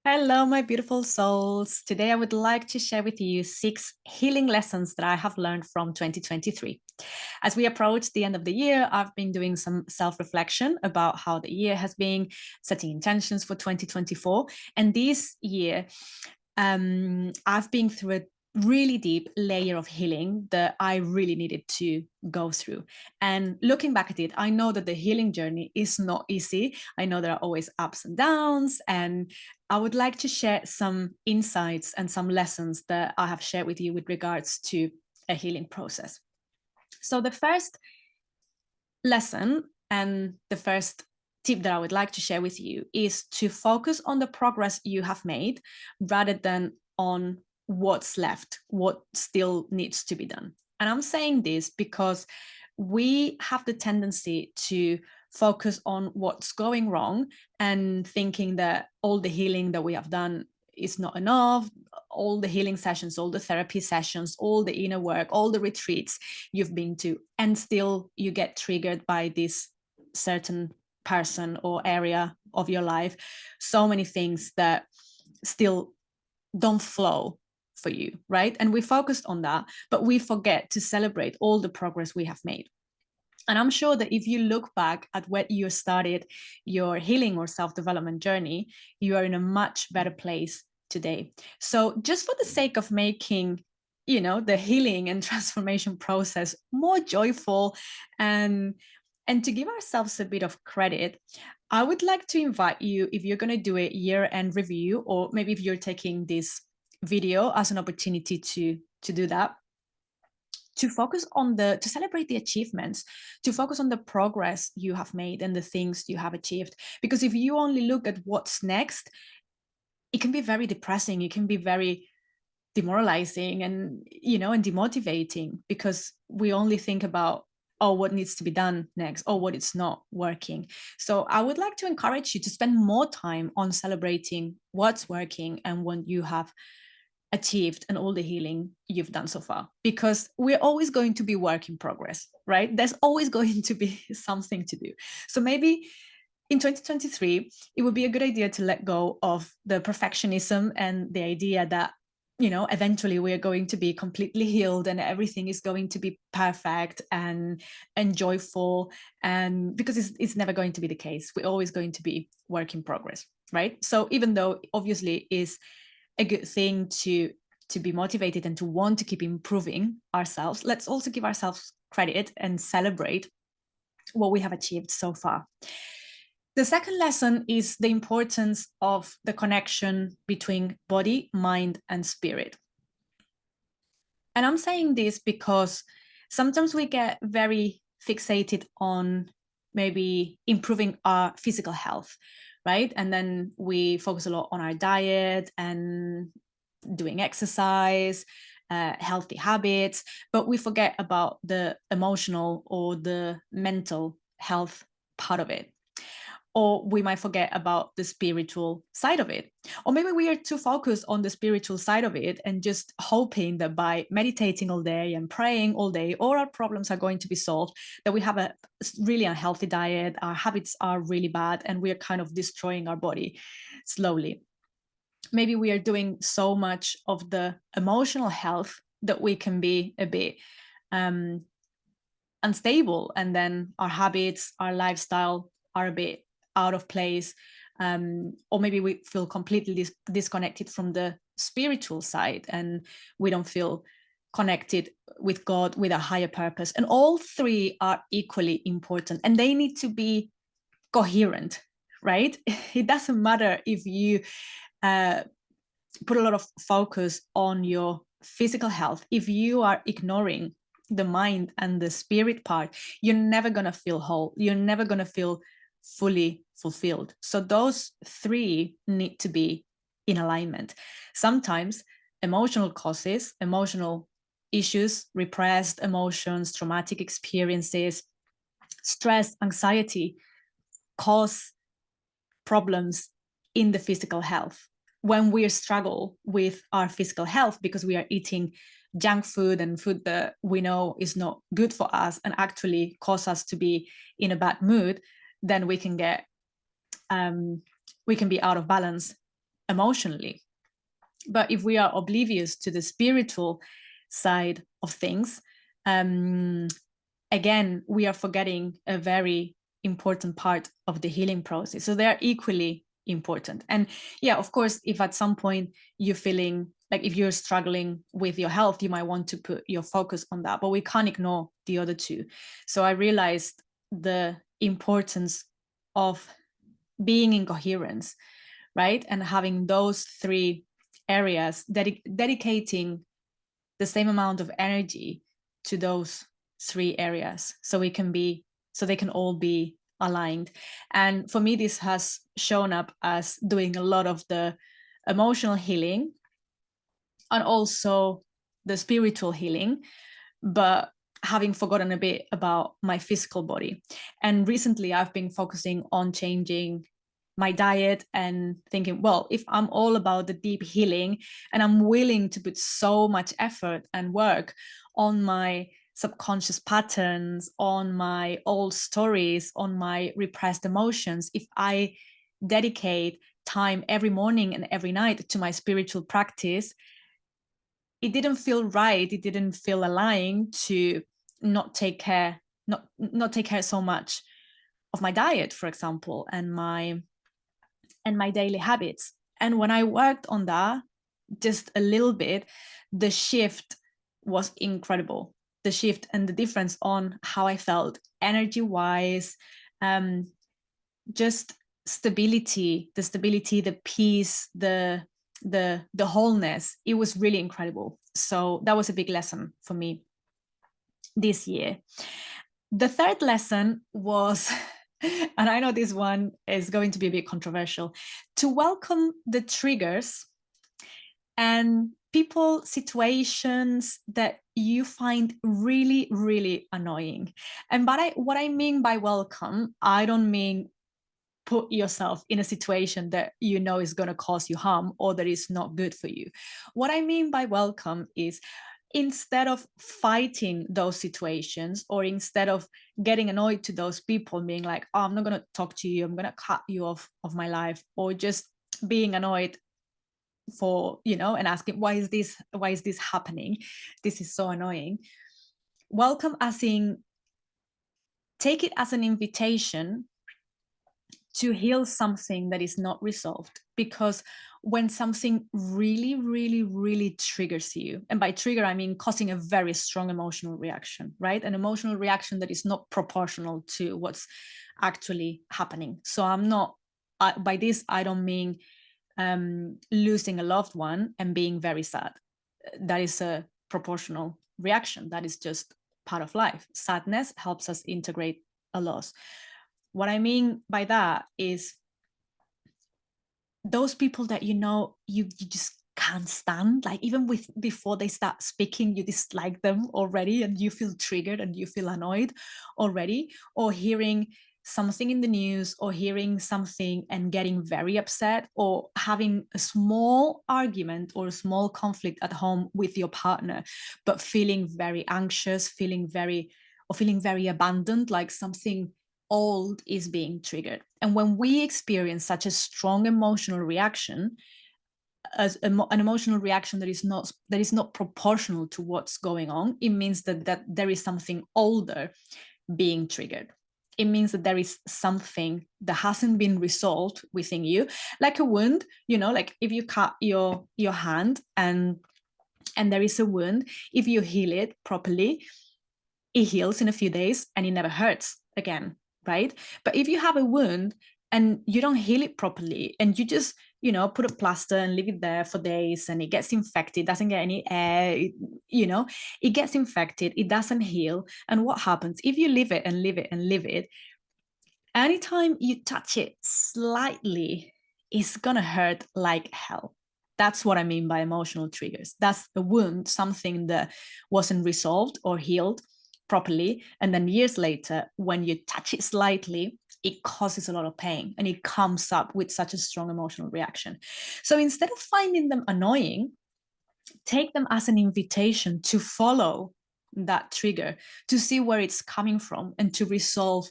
Hello, my beautiful souls. Today, I would like to share with you 6 healing lessons that I have learned from 2023. As we approach the end of the year, I've been doing some self reflection about how the year has been, setting intentions for 2024. And this year, I've been through a really deep layer of healing that I really needed to go through. And looking back at it, I know that the healing journey is not easy. I know there are always ups and downs, and I would like to share some insights and some lessons that I have shared with you with regards to a healing process. So the first lesson and the first tip that I would like to share with you is to focus on the progress you have made rather than on what's left, what still needs to be done. And I'm saying this because we have the tendency to focus on what's going wrong and thinking that all the healing that we have done is not enough. All the healing sessions, all the therapy sessions, all the inner work, all the retreats you've been to, and still you get triggered by this certain person or area of your life. So many things that still don't flow for you, right? And we focused on that, but we forget to celebrate all the progress we have made. And I'm sure that if you look back at when you started your healing or self-development journey, you are in a much better place today. So just for the sake of making, the healing and transformation process more joyful and to give ourselves a bit of credit, I would like to invite you, if you're going to do a year-end review, or maybe if you're taking this video as an opportunity to do that, to focus on to celebrate the achievements, to focus on the progress you have made and the things you have achieved. Because if you only look at what's next, it can be very depressing. It can be very demoralizing and, and demotivating, because we only think about, oh, what needs to be done next, or what is not working. So I would like to encourage you to spend more time on celebrating what's working and what you have achieved and all the healing you've done so far, because we're always going to be work in progress, right? There's always going to be something to do. So maybe in 2023, it would be a good idea to let go of the perfectionism and the idea that, eventually we're going to be completely healed and everything is going to be perfect and joyful. And because it's never going to be the case. We're always going to be work in progress, right? So even though obviously is a good thing to be motivated and to want to keep improving ourselves, let's also give ourselves credit and celebrate what we have achieved so far. The second lesson is the importance of the connection between body, mind, and spirit. And I'm saying this because sometimes we get very fixated on maybe improving our physical health, right? And then we focus a lot on our diet and doing exercise, healthy habits, but we forget about the emotional or the mental health part of it. Or we might forget about the spiritual side of it. Or maybe we are too focused on the spiritual side of it and just hoping that by meditating all day and praying all day, all our problems are going to be solved, that we have a really unhealthy diet, our habits are really bad, and we are kind of destroying our body slowly. Maybe we are doing so much of the emotional health that we can be a bit unstable, and then our habits, our lifestyle are a bit out of place, or maybe we feel completely disconnected from the spiritual side and we don't feel connected with God, with a higher purpose. And all three are equally important and they need to be coherent, right? It doesn't matter if you put a lot of focus on your physical health. If you are ignoring the mind and the spirit part, you're never going to feel whole. You're never going to feel fully fulfilled. So those three need to be in alignment. Sometimes emotional causes, emotional issues, repressed emotions, traumatic experiences, stress, anxiety cause problems in the physical health. When we struggle with our physical health because we are eating junk food and food that we know is not good for us and actually cause us to be in a bad mood, then we can be out of balance emotionally. But if we are oblivious to the spiritual side of things, again, we are forgetting a very important part of the healing process. So they are equally important. And yeah, of course, if at some point you're feeling like if you're struggling with your health, you might want to put your focus on that, but we can't ignore the other two. So I realized the importance of being in coherence, right? And having those three areas, dedicating the same amount of energy to those three areas, so they can all be aligned. And for me, this has shown up as doing a lot of the emotional healing and also the spiritual healing, but having forgotten a bit about my physical body. And recently I've been focusing on changing my diet and thinking, well, if I'm all about the deep healing and I'm willing to put so much effort and work on my subconscious patterns, on my old stories, on my repressed emotions, if I dedicate time every morning and every night to my spiritual practice, it didn't feel right, it didn't feel aligned to not take care so much of my diet, for example, and my daily habits. And when I worked on that just a little bit, the shift was incredible. The shift and the difference on how I felt energy wise, just stability, the peace, the wholeness. It was really incredible. So that was a big lesson for me this year. The third lesson was, and I know this one is going to be a bit controversial, to welcome the triggers and people, situations that you find really, really annoying. And what I mean by welcome, I don't mean put yourself in a situation that you know is going to cause you harm or that is not good for you. What I mean by welcome is, instead of fighting those situations, or instead of getting annoyed to those people, being like, oh, I'm not going to talk to you, I'm going to cut you off of my life, or just being annoyed for, and asking, why is this happening? This is so annoying. Welcome as in, take it as an invitation to heal something that is not resolved. Because when something really, really, really triggers you, and by trigger, I mean causing a very strong emotional reaction, right? An emotional reaction that is not proportional to what's actually happening. So by this, I don't mean losing a loved one and being very sad. That is a proportional reaction. That is just part of life. Sadness helps us integrate a loss. What I mean by that is those people that you just can't stand, like even before they start speaking, you dislike them already and you feel triggered and you feel annoyed already, or hearing something in the news or hearing something and getting very upset, or having a small argument or a small conflict at home with your partner, but feeling very anxious, feeling very abandoned, like something old is being triggered. And when we experience such a strong emotional reaction, as an emotional reaction that is not proportional to what's going on, it means that there is something older being triggered. It means that there is something that hasn't been resolved within you, like a wound. Like if you cut your hand and there is a wound, if you heal it properly, it heals in a few days and it never hurts again, right? But if you have a wound and you don't heal it properly and you just, put a plaster and leave it there for days and it gets infected, doesn't get any air, it gets infected, it doesn't heal. And what happens if you leave it and leave it and leave it? Anytime you touch it slightly, it's gonna hurt like hell. That's what I mean by emotional triggers. That's a wound, something that wasn't resolved or healed properly. And then years later, when you touch it slightly, it causes a lot of pain and it comes up with such a strong emotional reaction. So instead of finding them annoying, take them as an invitation to follow that trigger, to see where it's coming from and to resolve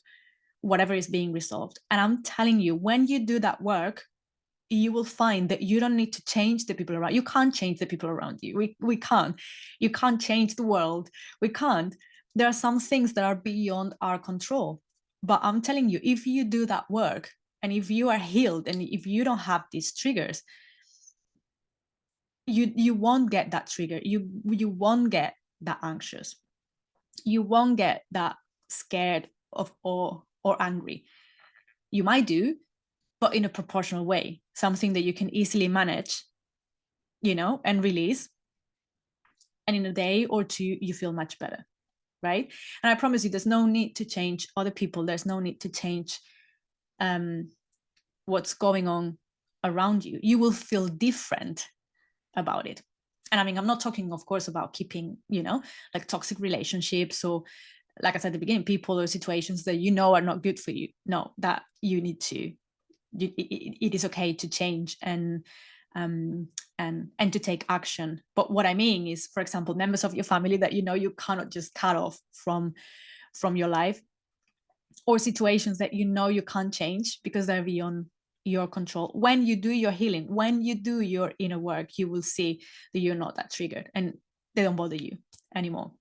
whatever is being resolved. And I'm telling you, when you do that work, you will find that you don't need to change the people around you. Can't change the people around you. We can't. You can't change the world. We can't. There are some things that are beyond our control. But I'm telling you, if you do that work, and if you are healed, and if you don't have these triggers, you won't get that trigger. You won't get that anxious. You won't get that scared of or angry. You might do, but in a proportional way, something that you can easily manage, and release. And in a day or two, you feel much better, right? And I promise you, there's no need to change other people. There's no need to change what's going on around you. You will feel different about it. And I mean, I'm not talking, of course, about keeping, like toxic relationships, or, like I said at the beginning, people or situations that are not good for you. No, that you need to, it is okay to change and to take action. But what I mean is, for example, members of your family that you cannot just cut off from your life, or situations that you can't change because they're beyond your control. When you do your healing, when you do your inner work, you will see that you're not that triggered and they don't bother you anymore.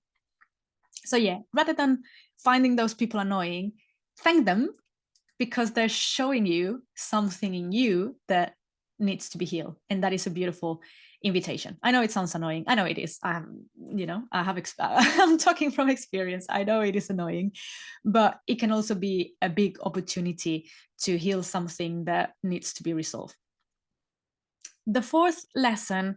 So yeah, rather than finding those people annoying, thank them, because they're showing you something in you that needs to be healed. And that is a beautiful invitation. I know it sounds annoying. I know it is. I'm talking from experience. I know it is annoying, but it can also be a big opportunity to heal something that needs to be resolved. The fourth lesson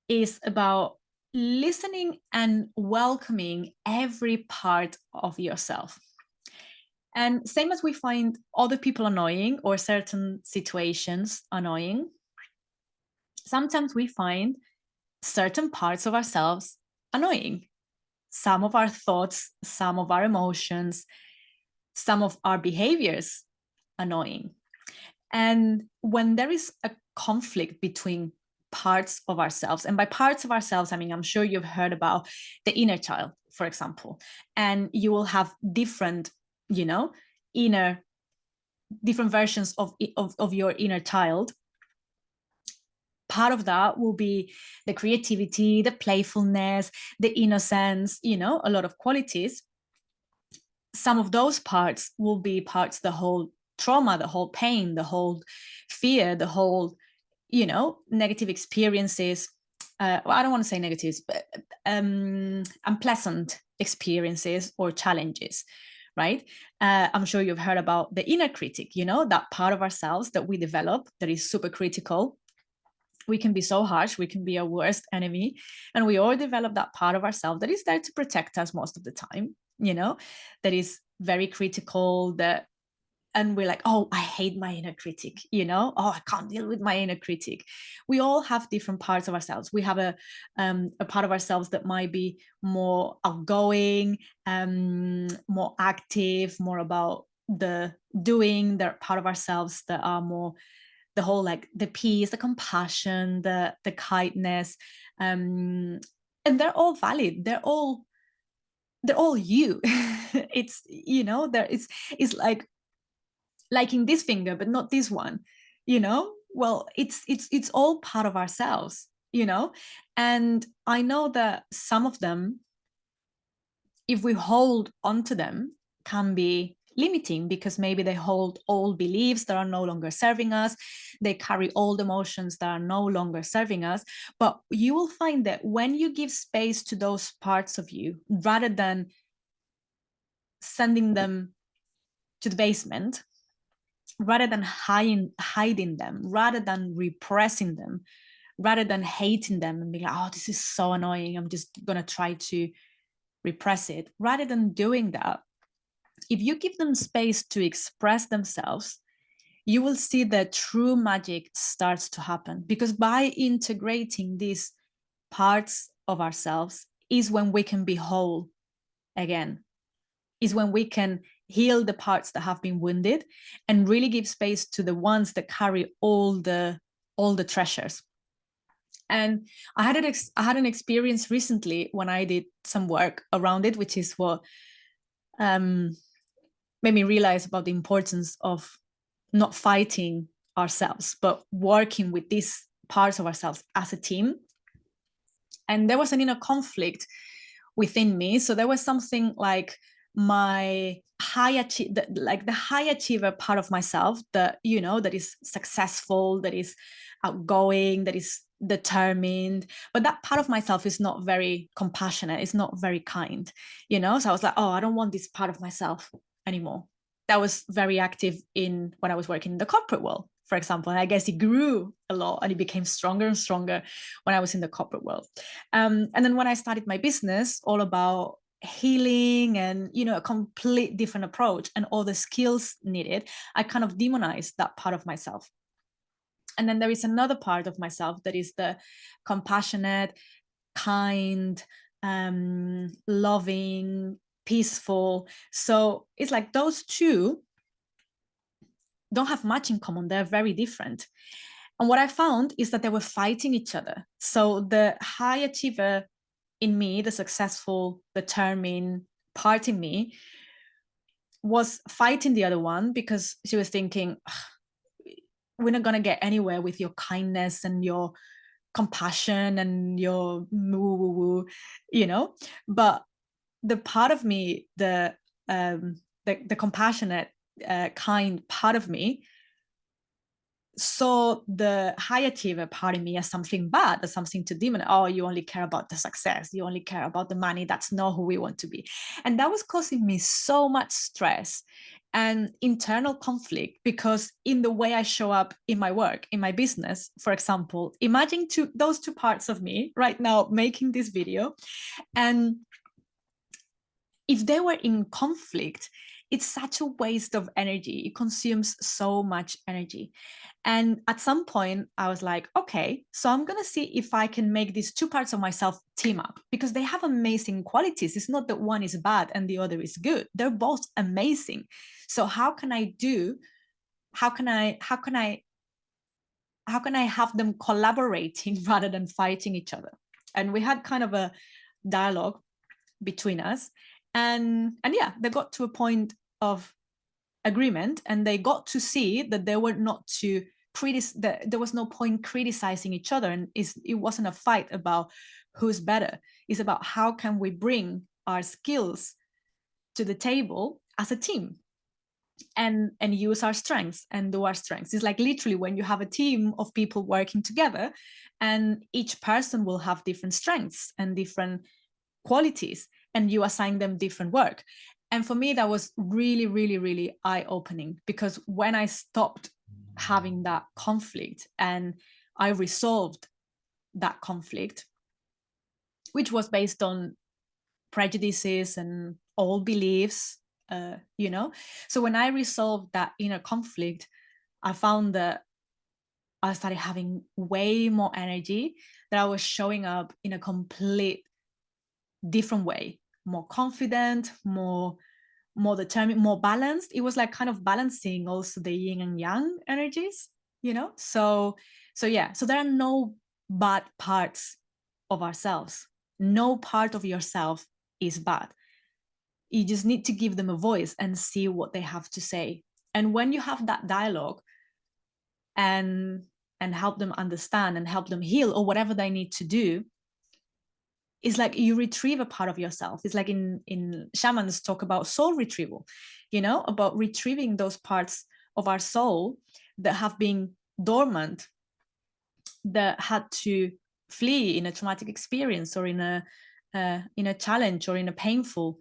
is about listening and welcoming every part of yourself. And same as we find other people annoying or certain situations annoying, sometimes we find certain parts of ourselves annoying. Some of our thoughts, some of our emotions, some of our behaviors annoying. And when there is a conflict between parts of ourselves, and by parts of ourselves, I mean, I'm sure you've heard about the inner child, for example, and you will have different, different versions of your inner child. Part of that will be the creativity, the playfulness, the innocence, a lot of qualities. Some of those parts will be parts that hold trauma, the whole pain, the whole fear, the whole, negative experiences. Well, I don't want to say negatives, but unpleasant experiences or challenges, right? I'm sure you've heard about the inner critic, that part of ourselves that we develop that is super critical. We can be so harsh, we can be our worst enemy, and we all develop that part of ourselves that is there to protect us most of the time, that is very critical, and we're like, oh, I hate my inner critic, oh, I can't deal with my inner critic. We all have different parts of ourselves. We have a part of ourselves that might be more outgoing, more active, more about the doing. There are part of ourselves that are more the whole, like the peace, the compassion, the kindness, and they're all valid. They're all you. It's it's like liking this finger but not this one, well, it's all part of ourselves, and I know that some of them, if we hold onto them, can be limiting, because maybe they hold old beliefs that are no longer serving us. They carry old emotions that are no longer serving us. But you will find that when you give space to those parts of you, rather than sending them to the basement, rather than hiding them, rather than repressing them, rather than hating them and being like, oh, this is so annoying, I'm just gonna try to repress it, rather than doing that, if you give them space to express themselves, you will see that true magic starts to happen. Because by integrating these parts of ourselves is when we can be whole again, is when we can heal the parts that have been wounded and really give space to the ones that carry all the treasures. And I had an experience recently when I did some work around it, which is what made me realize about the importance of not fighting ourselves, but working with these parts of ourselves as a team. And there was an inner conflict within me. So there was something like my the high achiever part of myself that, you know, that is successful, that is outgoing, that is determined, but that part of myself is not very compassionate, it's not very kind, you know. So I was like, oh, I don't want this part of myself anymore. That was very active in when I was working in the corporate world, for example. And I guess it grew a lot and it became stronger and stronger when I was in the corporate world. And then when I started my business, all about healing and, you know, a complete different approach and all the skills needed, I kind of demonized that part of myself. And then there is another part of myself that is the compassionate, kind, loving, peaceful. So it's like those two don't have much in common. They're very different. And what I found is that they were fighting each other. So the high achiever in me, the successful, determined part in me, was fighting the other one because she was thinking, we're not going to get anywhere with your kindness and your compassion and your woo woo woo, you know. But the part of me, the compassionate, kind part of me, saw the high achiever part of me as something bad, as something to demon. Oh, you only care about the success, you only care about the money. That's not who we want to be. And that was causing me so much stress and internal conflict, because in the way I show up in my work, in my business, for example, imagine those two parts of me right now making this video, and if they were in conflict, it's such a waste of energy. It consumes so much energy. And at some point, I was like, okay, so I'm going to see if I can make these two parts of myself team up, because they have amazing qualities. It's not that one is bad and the other is good. They're both amazing. So how can I have them collaborating rather than fighting each other? And we had kind of a dialogue between us. And yeah, they got to a point of agreement, and they got to see that they were not to there was no point criticizing each other, and it wasn't a fight about who's better. It's about how can we bring our skills to the table as a team and use our strengths and do our strengths. It's like literally when you have a team of people working together, and each person will have different strengths and different qualities, and you assign them different work. And for me, that was really, really, really eye-opening, because when I stopped having that conflict and I resolved that conflict, which was based on prejudices and old beliefs, you know. So when I resolved that inner conflict, I found that I started having way more energy, that I was showing up in a complete different way, more confident, more determined, more balanced. It was like kind of balancing also the yin and yang energies, you know. So yeah, so there are no bad parts of ourselves. No part of yourself is bad. You just need to give them a voice and see what they have to say. And when you have that dialogue and help them understand and help them heal or whatever they need to do, it's like you retrieve a part of yourself. It's like in shamans talk about soul retrieval, you know, about retrieving those parts of our soul that have been dormant, that had to flee in a traumatic experience or in a challenge or in a painful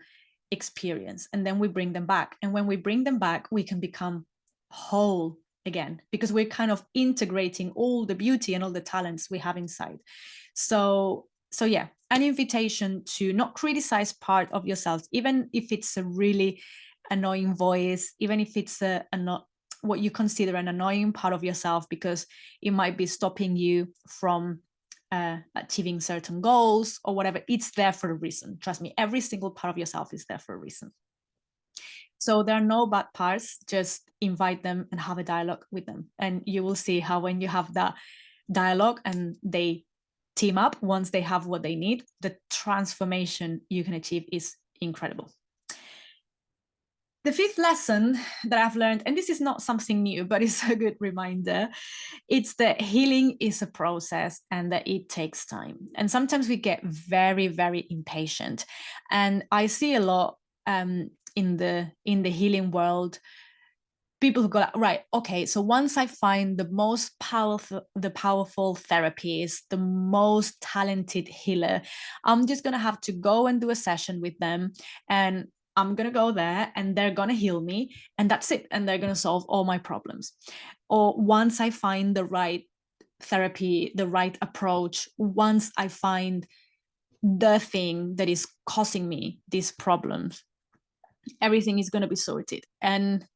experience, and then we bring them back. And when we bring them back, we can become whole again, because we're kind of integrating all the beauty and all the talents we have inside. So yeah, an invitation to not criticize part of yourself, even if it's a really annoying voice, even if it's not what you consider an annoying part of yourself, because it might be stopping you from achieving certain goals or whatever. It's there for a reason. Trust me, every single part of yourself is there for a reason. So there are no bad parts. Just invite them and have a dialogue with them, and you will see how when you have that dialogue and they team up, once they have what they need, the transformation you can achieve is incredible. The fifth lesson that I've learned, and this is not something new, but it's a good reminder, it's that healing is a process and that it takes time. And sometimes we get very, very impatient. And I see a lot in the healing world, people who go like, right, okay, so once I find the powerful therapist, the most talented healer, I'm just gonna have to go and do a session with them, and I'm gonna go there and they're gonna heal me, and that's it, and they're gonna solve all my problems. Or once I find the right therapy, the right approach, once I find the thing that is causing me these problems, everything is gonna be sorted. And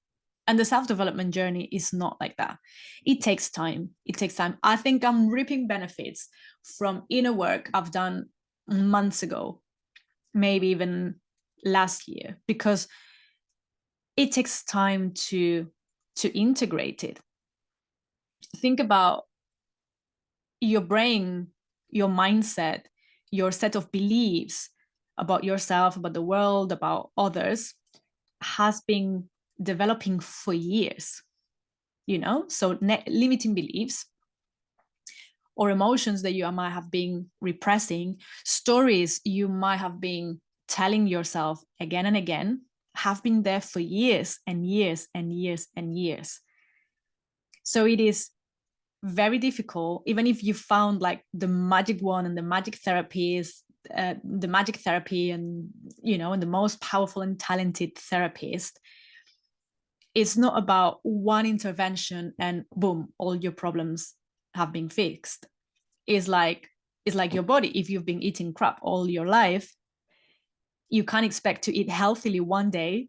the self-development journey is not like that. It takes time. It takes time. I think I'm reaping benefits from inner work I've done months ago, maybe even last year, because it takes time to integrate it. Think about your brain, your mindset, your set of beliefs about yourself, about the world, about others has been developing for years, so limiting beliefs or emotions that you might have been repressing, stories you might have been telling yourself again and again, have been there for years and years and years and years. So it is very difficult, even if you found like the magic one and the magic therapies, the magic therapy, and and the most powerful and talented therapist. It's not about one intervention and boom, all your problems have been fixed. It's like your body. If you've been eating crap all your life, you can't expect to eat healthily one day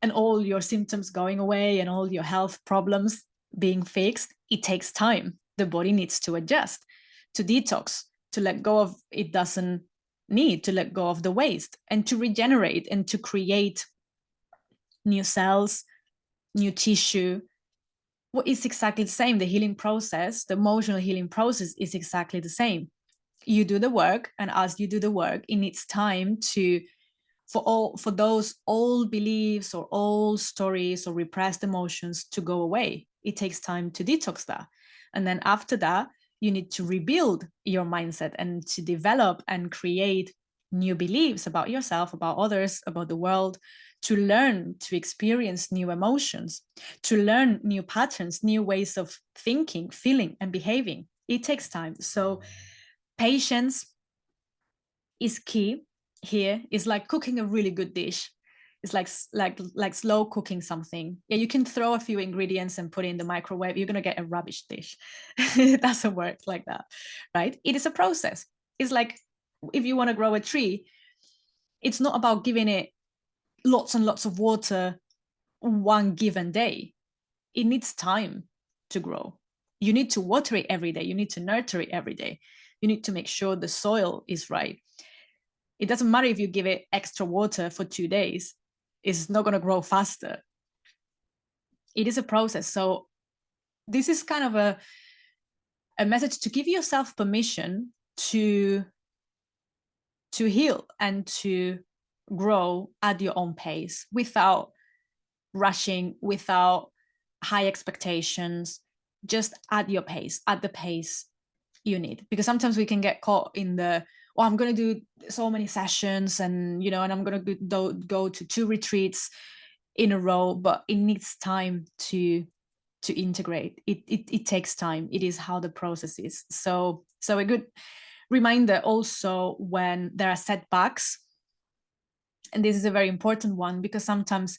and all your symptoms going away and all your health problems being fixed. It takes time. The body needs to adjust, to detox, to let go of it doesn't need, to let go of the waste, and to regenerate and to create new cells, new tissue. What is exactly the same? The healing process, the emotional healing process is exactly the same. You do the work, and as you do the work, it needs time for those old beliefs or old stories or repressed emotions to go away. It takes time to detox that. And then after that, you need to rebuild your mindset and to develop and create new beliefs about yourself, about others, about the world, to learn to experience new emotions, to learn new patterns, new ways of thinking, feeling, and behaving. It takes time. So patience is key here. It's like cooking a really good dish. It's like slow cooking something. Yeah, you can throw a few ingredients and put it in the microwave. You're gonna get a rubbish dish. It doesn't work like that, right? It is a process. It's like if you want to grow a tree, it's not about giving it lots and lots of water one given day. It needs time to grow. You need to water it every day. You need to nurture it every day. You need to make sure the soil is right. It doesn't matter if you give it extra water for 2 days. It's not going to grow faster. It is a process. So this is kind of a message to give yourself permission to heal and to grow at your own pace without rushing, without high expectations, just at your pace, at the pace you need. Because sometimes we can get caught in the, oh, I'm going to do so many sessions and, and I'm going to go to 2 retreats in a row, but it needs time to integrate. It takes time. It is how the process is. So a good reminder also when there are setbacks, and this is a very important one, because sometimes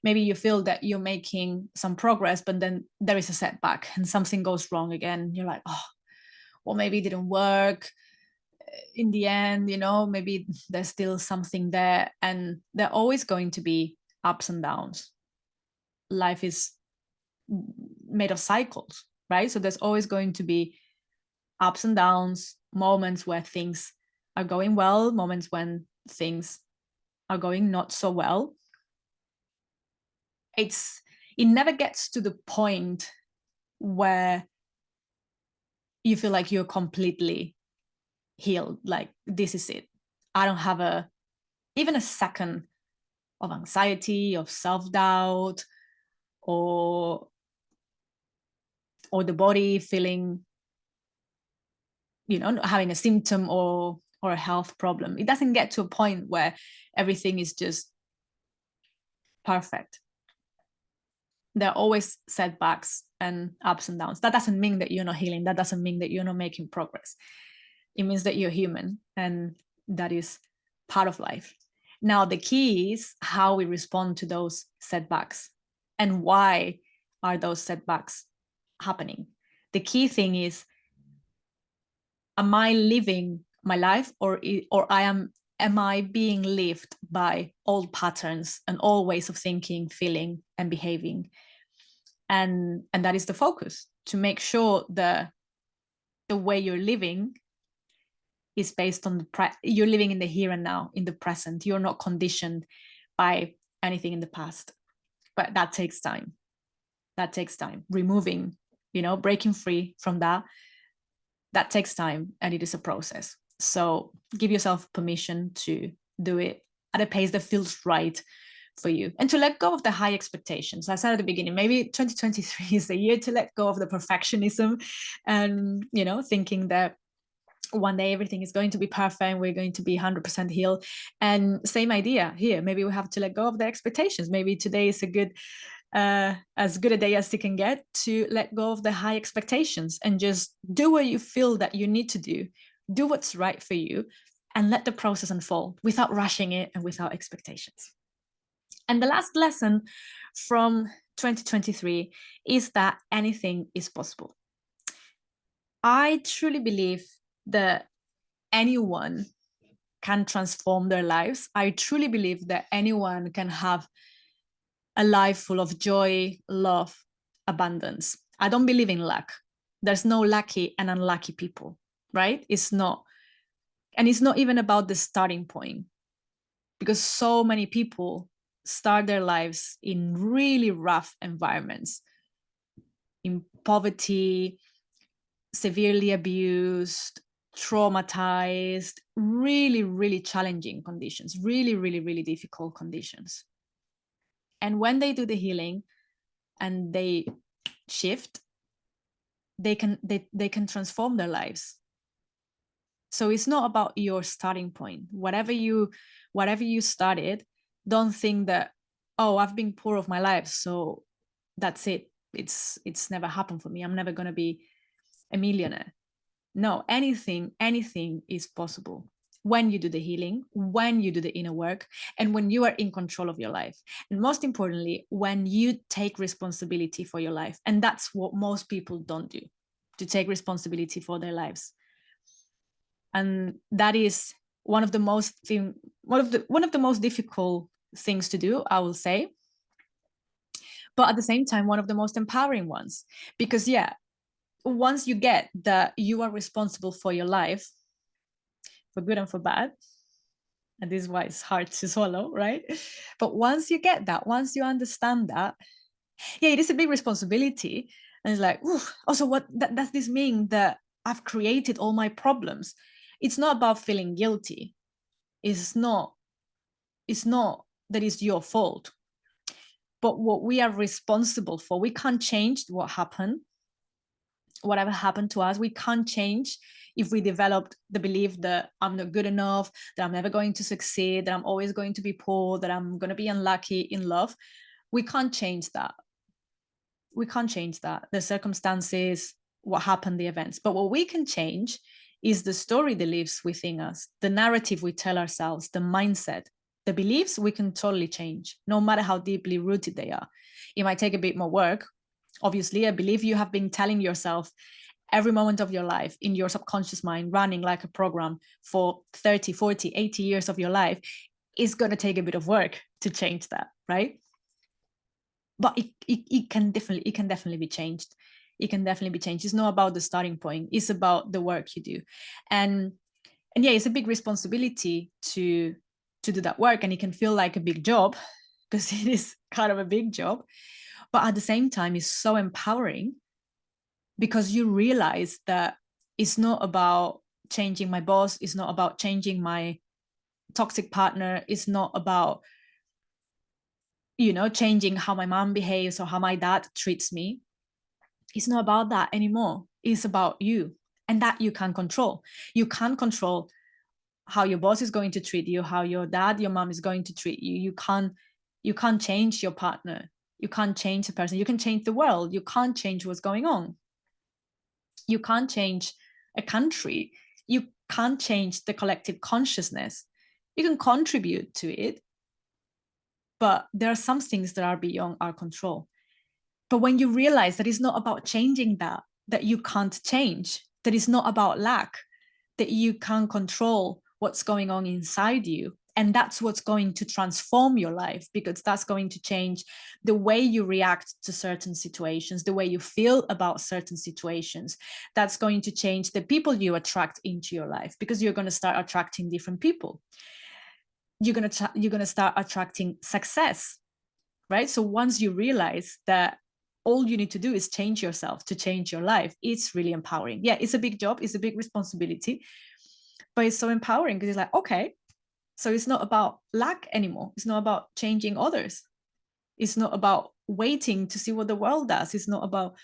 maybe you feel that you're making some progress, but then there is a setback and something goes wrong again. You're like, oh, well, maybe it didn't work in the end, maybe there's still something there. And there are always going to be ups and downs. Life is made of cycles, right? So there's always going to be ups and downs, moments where things are going well, moments when things are going not so well. It never gets to the point where you feel like you're completely healed, like this is it. I don't have even a second anxiety, of self-doubt, or the body feeling, having a symptom or a health problem. It doesn't get to a point where everything is just perfect. There are always setbacks and ups and downs. That doesn't mean that you're not healing. That doesn't mean that you're not making progress. It means that you're human, and that is part of life. Now, the key is how we respond to those setbacks and why are those setbacks happening. The key thing is, am I living my life, or am I being lived by old patterns and old ways of thinking, feeling, and behaving? And that is the focus, to make sure the way you're living is based on you're living in the here and now, in the present. You're not conditioned by anything in the past. But that takes time. Removing, breaking free from that takes time, and it is a process. So give yourself permission to do it at a pace that feels right for you, and to let go of the high expectations. I said at the beginning, maybe 2023 is the year to let go of the perfectionism and, thinking that one day everything is going to be perfect and we're going to be 100% healed. And same idea here. Maybe we have to let go of the expectations. Maybe today is as good a day as you can get to let go of the high expectations and just do what you feel that you need to do what's right for you, and let the process unfold without rushing it and without expectations. And the last lesson from 2023 is that anything is possible. I truly believe that anyone can transform their lives. I truly believe that anyone can have a life full of joy, love, abundance. I don't believe in luck. There's no lucky and unlucky people, right? It's not. And it's not even about the starting point, because so many people start their lives in really rough environments, in poverty, severely abused, traumatized, really, really challenging conditions, really, really, really difficult conditions. And when they do the healing and they shift, they can transform their lives. So it's not about your starting point. Whatever you started, don't think that, oh, I've been poor of my life, so that's it. It's never happened for me. I'm never going to be a millionaire. No, anything is possible when you do the healing, when you do the inner work, and when you are in control of your life. And most importantly, when you take responsibility for your life. And that's what most people don't do, to take responsibility for their lives. And that is one of the most difficult things to do, I will say. But at the same time, one of the most empowering ones. Because once you get that you are responsible for your life, for good and for bad, and this is why it's hard to swallow, right? But once you get that, once you understand that, it is a big responsibility. And it's like, also, what does this mean, that I've created all my problems? It's not about feeling guilty. It's not that it's your fault. But what we are responsible for, we can't change what happened. Whatever happened to us, we can't change if we developed the belief that I'm not good enough, that I'm never going to succeed, that I'm always going to be poor, that I'm going to be unlucky in love. We can't change that. The circumstances, what happened, the events. But what we can change is the story that lives within us, the narrative we tell ourselves, the mindset, the beliefs. We can totally change, no matter how deeply rooted they are. It might take a bit more work. Obviously, I believe you have been telling yourself every moment of your life in your subconscious mind, running like a program for 30, 40, 80 years of your life. It's going to take a bit of work to change that, right? But it can definitely be changed. It can definitely be changed. It's not about the starting point. It's about the work you do. And it's a big responsibility to do that work. And it can feel like a big job, because it is kind of a big job. But at the same time, it's so empowering, because you realize that it's not about changing my boss. It's not about changing my toxic partner. It's not about changing how my mom behaves or how my dad treats me. It's not about that anymore. It's about you, and that you can control. You can't control how your boss is going to treat you, how your dad, your mom is going to treat you. You can't change your partner. You can't change the person. You can change the world. You can't change what's going on. You can't change a country. You can't change the collective consciousness. You can contribute to it, but there are some things that are beyond our control. But when you realize that it's not about changing that you can't change, that it's not about lack, that you can't control what's going on inside you. And that's what's going to transform your life, because that's going to change the way you react to certain situations, the way you feel about certain situations. That's going to change the people you attract into your life, because you're going to start attracting different people. You're going to start attracting success, right? So once you realize that all you need to do is change yourself to change your life, it's really empowering. Yeah, it's a big job, it's a big responsibility, but it's so empowering, because it's like, okay, so it's not about lack anymore. It's not about changing others. It's not about waiting to see what the world does. It's not about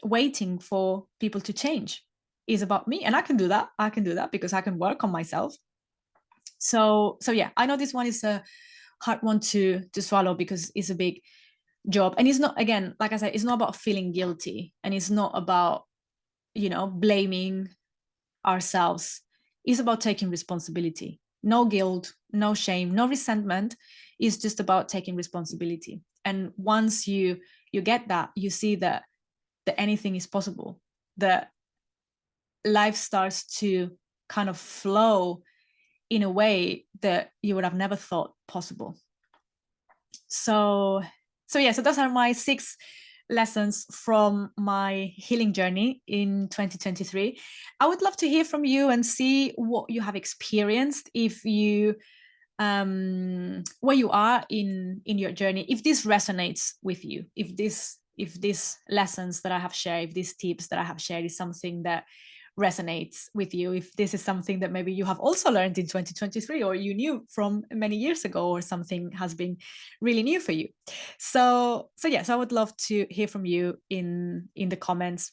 waiting for people to change. It's about me, and I can do that. I can do that because I can work on myself. So yeah, I know this one is a hard one to swallow, because it's a big job, and it's not, again, like I said, it's not about feeling guilty, and it's not about blaming ourselves. It's about taking responsibility. No guilt, no shame, no resentment. It's just about taking responsibility. And once you get that, you see that anything is possible, that life starts to kind of flow in a way that you would have never thought possible. So yeah, so those are my 6 lessons from my healing journey in 2023. I would love to hear from you and see what you have experienced, if you where you are in your journey, if this resonates with you, if these lessons that I have shared, if these tips that I have shared is something that resonates with you, if this is something that maybe you have also learned in 2023, or you knew from many years ago, or something has been really new for you. So I would love to hear from you in the comments,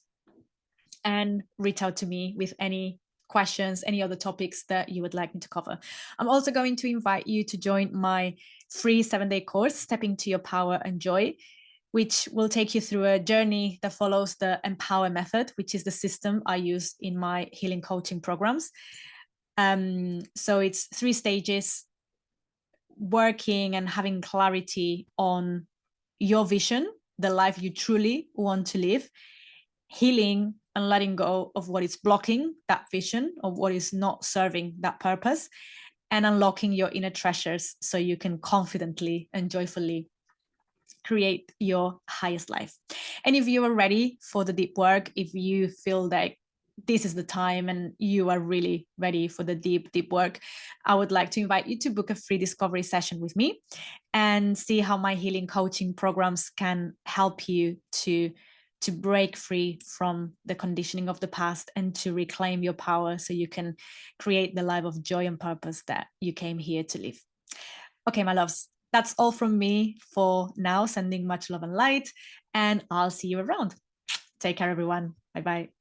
and reach out to me with any questions, any other topics that you would like me to cover. I'm also going to invite you to join my free 7-day course, Step into Your Power and Joy, which will take you through a journey that follows the Empower method, which is the system I use in my healing coaching programs. So it's 3 stages, working and having clarity on your vision, the life you truly want to live, healing and letting go of what is blocking that vision, or what is not serving that purpose, and unlocking your inner treasures so you can confidently and joyfully create your highest life. And if you are ready for the deep work, if you feel like this is the time and you are really ready for the deep work, I would like to invite you to book a free discovery session with me and see how my healing coaching programs can help you to break free from the conditioning of the past and to reclaim your power, so you can create the life of joy and purpose that you came here to live. Okay, my loves, that's all from me for now. Sending much love and light, and I'll see you around. Take care, everyone. Bye-bye.